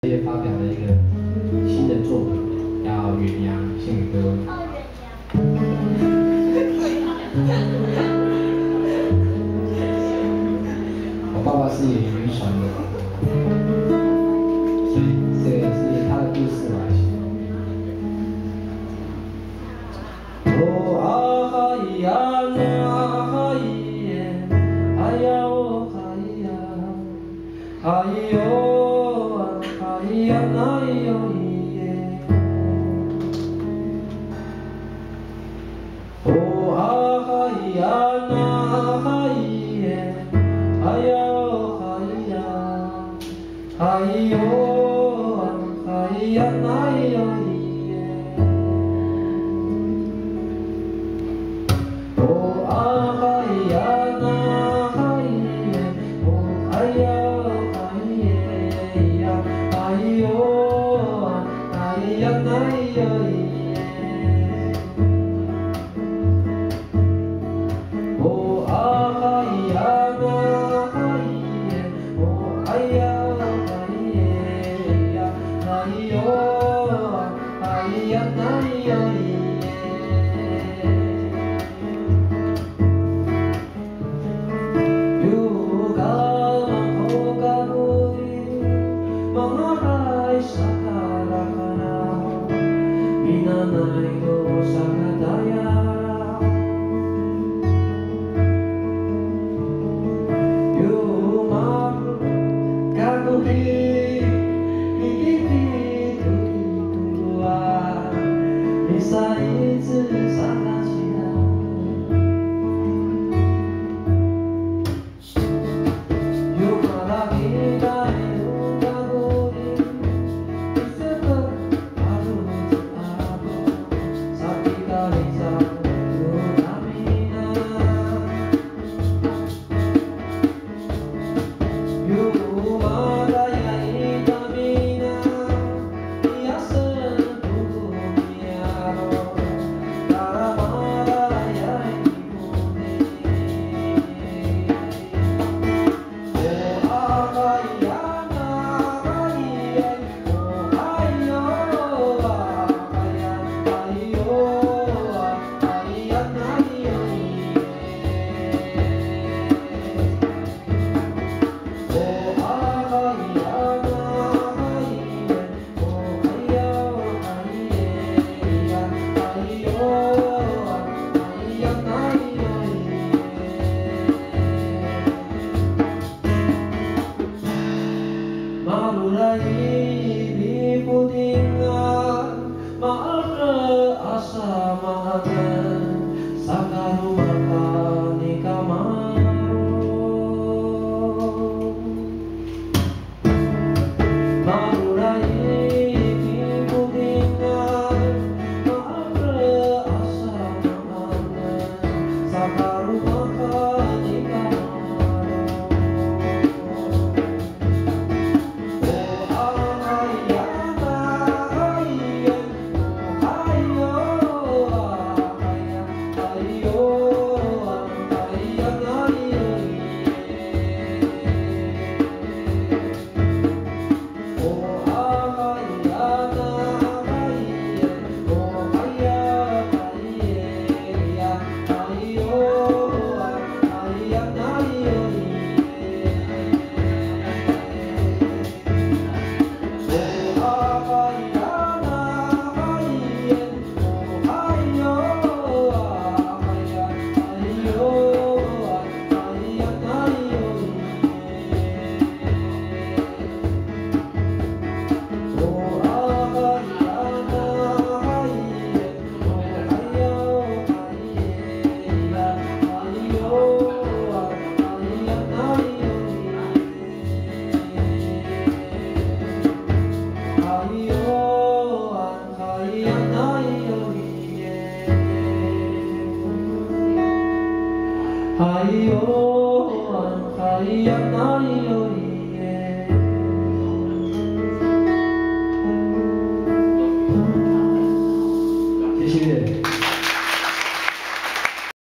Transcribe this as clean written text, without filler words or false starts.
也发表了一个新的作品，叫《远洋信歌》。我爸爸是演渔船的，所以这个是他的故事来写。哦啊哈咿呀那哈咿耶，哎呀哦哈咿呀，哈咿哟啊哈咿呀那咿哟咿耶。哦啊哈咿呀那哈咿耶，哎呀哦哈咿呀，哈咿哟啊哈咿呀那咿哟咿耶。哦啊哈咿呀那哈咿耶，哦哎呀哈咿耶呀，哈咿哟啊哈咿呀那咿哟咿耶。哦啊哈咿呀那哈咿耶，哦哎呀哈咿耶呀，哈咿哟啊哈咿呀那咿哟咿耶。Minanay ko sa kadayara, Yumar kaguhi Higiti tuwa Bisa izu sakachira Yumara kita Malulai di pudingan, maal asa mahagan, sakarumaka ni kamaro. Malulai di pudingan, maal asa mahagan, sakarumaka ni kamaro. Hai yo, hai ya, hai yo.